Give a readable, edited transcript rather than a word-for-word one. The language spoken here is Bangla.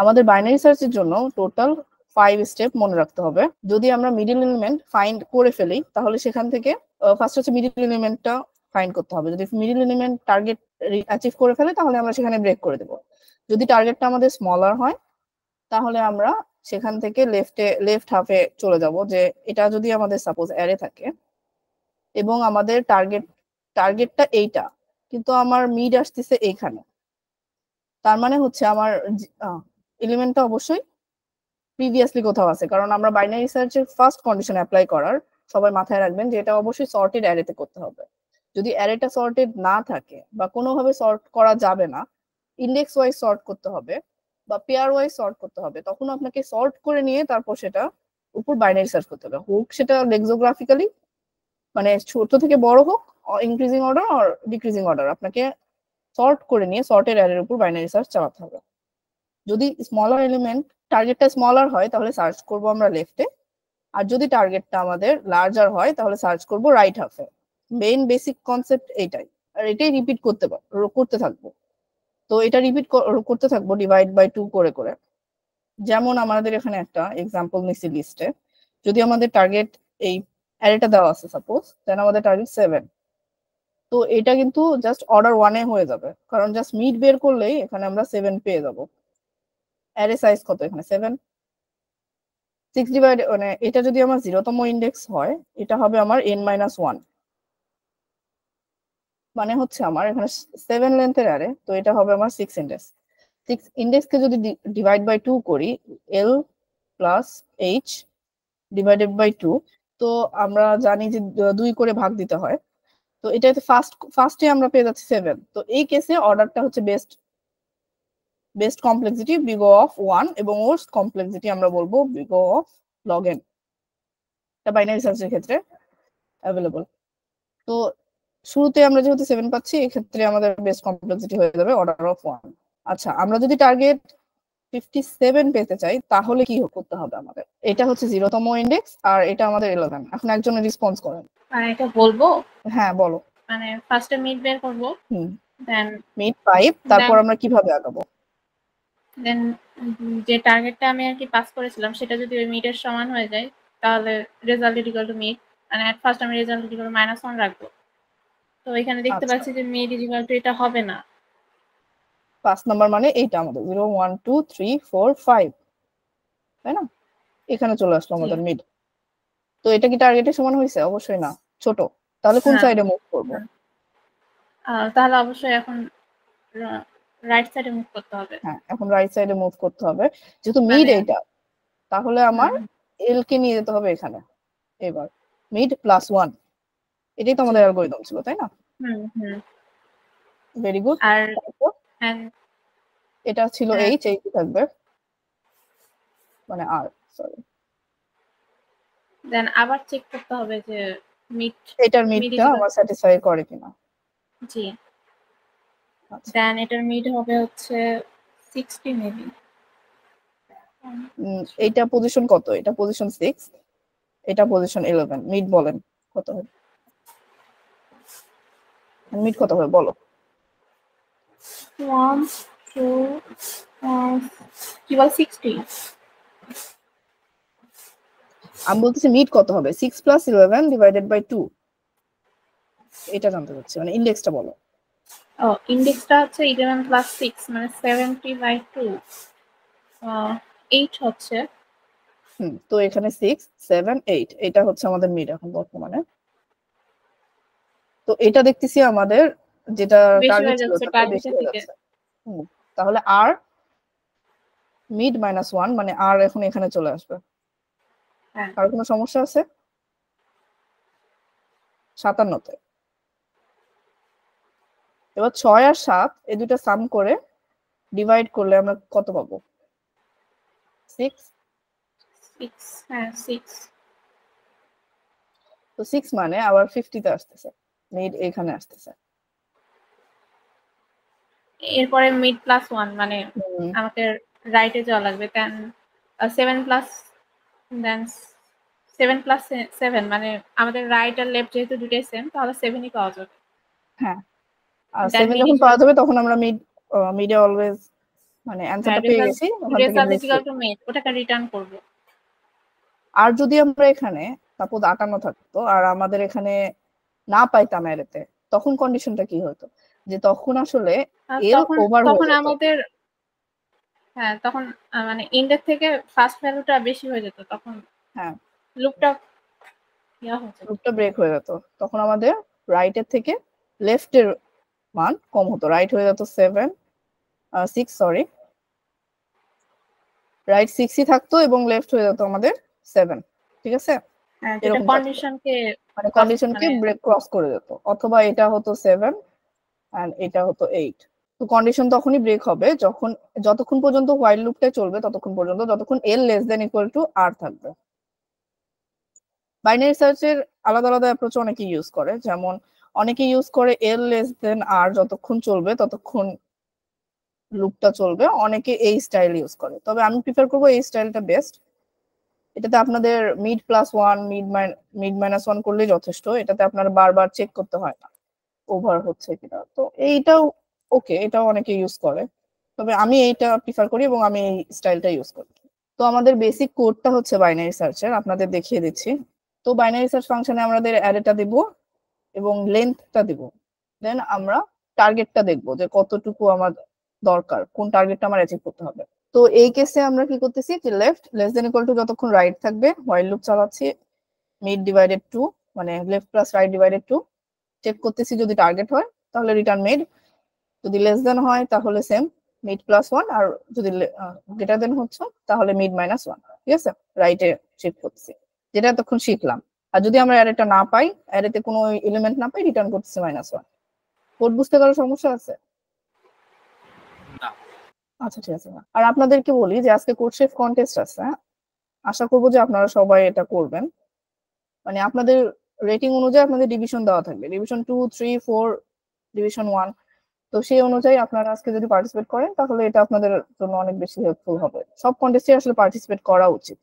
আমাদের বাইনারি সার্চের জন্য টোটাল 5 স্টেপ মনে রাখতে হবে। যদি আমরা মিডল এলিমেন্ট ফাইন্ড করে ফেলি তাহলে সেখান থেকে ফার্স্ট হচ্ছে মিডল এলিমেন্টটা ফাইন্ড করতে হবে। যদি মিডল এলিমেন্ট টার্গেট অ্যাচিভ করে ফেলে তাহলে আমরা সেখানে ব্রেক করে দেব। যদি টার্গেটটা আমাদের স্মলার হয় তাহলে আমরা সেখান থেকে লেফট হাফে চলে যাব, যে এটা যদি আমাদের সাপোজ অ্যারে থাকে এবং আমাদের টার্গেটটা এইটা, কিন্তু আমার মিড আসতেছে এইখানে, তার মানে হচ্ছে আমার এলিমেন্টটা অবশ্যই প্রিভিয়াসলি কোথাও আছে। কারণ আমরা বাইনারি সার্চের ফার্স্ট কন্ডিশন অ্যাপ্লাই করার সবাই মাথায় রাখবেন যে এটা অবশ্যই সর্টেড অ্যারেতে করতে হবে। যদি অ্যারেটা সর্টেড না থাকে বা কোনোভাবে সর্ট করা যাবে না, ইন্ডেক্স ওয়াইজ সর্ট করতে হবে বা পেয়ার ওয়াইজ সর্ট করতে হবে, তখন আপনাকে সর্ট করে নিয়ে তারপর সেটা উপর বাইনারি সার্চ করতে হবে, হোক সেটা লেক্সোগ্রাফিক্যালি মানে ছোট থেকে বড় হোক, ইনক্রিজিং অর্ডার আর ডিক্রিজিং অর্ডার, আপনাকে সর্ট করে নিয়ে সর্টেড অ্যারের উপর বাইনারি সার্চ চালাতে হবে। যদি স্মলার এলিমেন্ট টার্গেটটা স্মলার হয় তাহলে সার্চ করব আমরা লেফটে, আর যদি টার্গেটটা আমাদের লার্জার হয় তাহলে সার্চ করব রাইট হাফে। মেইন বেসিক কনসেপ্ট এইটাই, আর এটাই রিপিট করতে থাকবো। তো এটা রিপিট করতে থাকবো ডিভাইড বাই 2 করে করে। যেমন আমাদের এখানে একটা এক্সাম্পল নিচ্ছি লিস্টে, যদি আমাদের টার্গেট এই অ্যারেটা দেওয়া আছে সাপোজ, দেন আমাদের টার্গেট 7, তো এটা কিন্তু জাস্ট অর্ডার 1 এ হয়ে যাবে, কারণ জাস্ট মিড বের করলেই এখানে আমরা 7 পেয়ে যাব। অ্যারে সাইজ কত এখানে 7, 6 ডিভাইড মানে এটা যদি আমার 0তম ইন্ডেক্স হয় এটা হবে আমার n-1, মানে হচ্ছে আমার এখানে 7 লেন্থের অ্যারে, তো এটা হবে আমার 6 ইন্ডেক্স। 6 ইন্ডেক্সকে যদি ডিভাইড বাই 2 করি, l plus h divided by 2, তো আমরা জানি যে 2 করে ভাগ দিতে হয়, তো এটাতে ফার্স্টে আমরা পেয়ে যাচ্ছি 7। তো এই কেসে অর্ডারটা হচ্ছে best complexity big O of 1 এবং worst কমপ্লেক্সিটি আমরা বলবো big O of log n। এটা বাইনারি সার্চের ক্ষেত্রে অ্যাভেলেবল। তো শুরুতে আমরা যেহেতু 7 পাচ্ছি, এই ক্ষেত্রে আমাদের বেস্ট কমপ্লেক্সিটি হয়ে যাবে অর্ডার অফ 1। আচ্ছা, আমরা যদি টার্গেট 57 পেতে চাই তাহলে কি করতে হবে আমাদের? এটা হচ্ছে 0তম ইন্ডেক্স আর এটা আমাদের 11। এখন একজনের রেসপন্স করেন। মানে এটা বলবো? হ্যাঁ বলো। মানে ফার্স্টে মিড বের করব, দেন মিড 5, তারপর আমরা কিভাবে আগাবো? দেন যে টার্গেটটা আমি আর কি পাস করেছিলাম সেটা যদি ওই মিডের সমান হয়ে যায় তাহলে রেজাল্ট ইকুয়াল টু মিড, মানে এট ফার্স্ট আমি রেজাল্ট ইকুয়াল টু -1 রাখবো। তো এখানে দেখতে পাচ্ছি যে মিড ইকুয়াল টু এটা হবে না। 5 নাম্বার মানে এইটা আমাদের 0 1 2 3 4 5, তাই না? এখানে চলে আসলো আমাদের মিড। তো এটা কি টার্গেটের সমান হয়েছে? অবশ্যই না, ছোট। তাহলে কোন সাইডে মুভ করব? তাহলে অবশ্যই এখন রাইট সাইডে মুভ করতে হবে। হ্যাঁ, এখন রাইট সাইডে মুভ করতে হবে, যেহেতু মিড এইটা, তাহলে আমার এল কে নিয়ে যেতে হবে এখানে। এবার মিড প্লাস 1, এটাই তো আমাদের অ্যালগরিদম ছিল, তাই না? Very good. আর এটা ছিল এইচ, এই কি থাকবে মানে আর সরি, দেন আবার চেক করতে হবে যে মিড, এটার মিডটা আমার স্যাটিসফাই করে কিনা। জি, দেন এটার মিড হবে হচ্ছে 60 মেবি। এইটা পজিশন কত? এটা পজিশন 6, এটা পজিশন 11। মিড বলেন কত হবে? মিড কত হবে বলো? 1 2 কি বল 60? আমি বলতেছি মিড কত হবে? 6 প্লাস 11 ডিভাইডেড বাই 2, এটা জানতে চাচ্ছি, মানে ইন্ডেক্সটা বলো। ও, ইন্ডেক্সটা হচ্ছে 11 প্লাস 6 মানে 70 বাই 2, 8 হচ্ছে। তো এখানে 6 7 8, এটা হচ্ছে আমাদের মিড এখন বর্তমানে। তো এটা দেখতেছি আমাদের যেটা টার্গেট ছিল তার বেশি হয়ে যাচ্ছে। তাহলে আর মিড -1 মানে আর এখন এখানে চলে আসবে। আর কোনো সমস্যা আছে? 57তে। এবার 6 আর 7 এই দুটো সাম করে ডিভাইড করলে আমরা কত পাবো? 6। হ্যাঁ 6। তো 6 মানে আবার 50তে আসতেছে, মিড এখানে আসতেছে। এরপরে মিড প্লাস 1 মানে আমাকে রাইটে যাওয়া লাগবে, দেন 7 প্লাস দেন 7 প্লাস 7 মানে আমাদের রাইট আর লেফট যেহেতু দুটোই সেম তাহলে 7ই পাওয়া যাবে। হ্যাঁ, আর 7 যখন পাওয়া যাবে তখন আমরা মিডে অলওয়েজ মানে অ্যানসারটা পেয়ে গেছি, ওখান থেকে result break. Equal to mid, ওটাকে রিটার্ন করব। আর যদি আমরা এখানে সাপোজ 58 থাকতো আর আমাদের এখানে না পাইতাম অ্যারেতে, তখন কন্ডিশনটা কি হতো? যে তখন আসলে এল ওভার হয়ে তখন যেত। আমাদের হ্যাঁ তখন মানে ইন্ডেক্স থেকে ফার্স্ট ভ্যালুটা বেশি হয়ে যেত, তখন হ্যাঁ লুপটা ইয়া হচ্ছে। লুপটা ব্রেক হয়ে যেত, তখন আমাদের রাইটের থেকে লেফটের মান কম হতো। রাইট হয়ে যেত 6 সরি, রাইট 6ই থাকতো এবং লেফট হয়ে যেত আমাদের 7। ঠিক আছে, যেটা এরকম কন্ডিশনকে মানে কন্ডিশনকে ব্রেক ক্রস করে যেত। অথবা এটা হতো 7 এন্ড এটা হতো 8। তো কন্ডিশন তখনই ব্রেক হবে যখন, যতক্ষণ পর্যন্ত হোয়াইল লুপটা চলবে ততক্ষণ পর্যন্ত, যতক্ষণ L less than equal two আর থাকবে। বাইনারি সার্চের আলাদা আলাদা অ্যাপ্রোচ অনেকে ইউজ করে, যেমন অনেকে ইউজ করে এল লেস দেন আর যতক্ষণ চলবে ততক্ষণ লুপটা চলবে, অনেকে এই স্টাইল ইউজ করে। তবে আমি প্রিফার করবো এই স্টাইলটা বেস্ট। এটাতে আপনাদের mid plus one, mid minus one করলেই যথেষ্ট। এটাতে আপনার বারবার চেক করতে হয় না ওভার হচ্ছে কিনা। তো এইটাও ওকে, এটাও অনেকে ইউজ করে, তবে আমি এইটা প্রিফার করি এবং আমি এই স্টাইলটা ইউজ করি। তো আমাদের বেসিক কোডটা হচ্ছে বাইনারি সার্চের, আপনাদের দেখিয়ে দিচ্ছি। তো বাইনারি সার্চ ফাংশনে আমাদের অ্যারেটা দিব এবং লেন্থটা দিব, দেন আমরা টার্গেটটা দেখবো যে কতটুকু আমার দরকার, কোন টার্গেটটা আমার অ্যাচিভ করতে হবে। তো এই কেসে আমরা কি করতেছি যে left less than equal to যতক্ষণ রাইট থাকবে হোয়াইল লুপ চালাচ্ছি, মিড ডিভাইডেড টু মানে left plus right divided two, check করতেছি যদি টার্গেট হয় তাহলে রিটার্ন মেড, যদি লেস দেন হয় তাহলে সেম মিড প্লাস ওয়ান, আর যদি গ্রেটার দেন হচ্ছে তাহলে মিড মাইনাস ওয়ান। ঠিক আছে, রাইটে চেক করতেছি, যেটা এতক্ষণ শিখলাম। আর যদি আমরা অ্যারেটা না পাই, অ্যারেতে কোনো এলিমেন্ট না পাই, রিটার্ন করতেছি -1। কোড বুঝতে কারো সমস্যা আছে? আচ্ছা ঠিক আছে। আর আপনাদেরকে বলি যে আজকে কোড শেফ কন্টেস্ট আছে, আশা করবো যে আপনারা সবাই এটা করবেন। মানে আপনাদের রেটিং অনুযায়ী আপনাদের ডিভিশন দেওয়া থাকবে, ডিভিশন 2, 3, 4, ডিভিশন 1। তো সেই অনুযায়ী আপনারা আজকে যদি পার্টিসিপেট করেন তাহলে এটা আপনাদের জন্য অনেক বেশি হেল্পফুল হবে। সব কন্টেস্টে আসলে পার্টিসিপেট করা উচিত।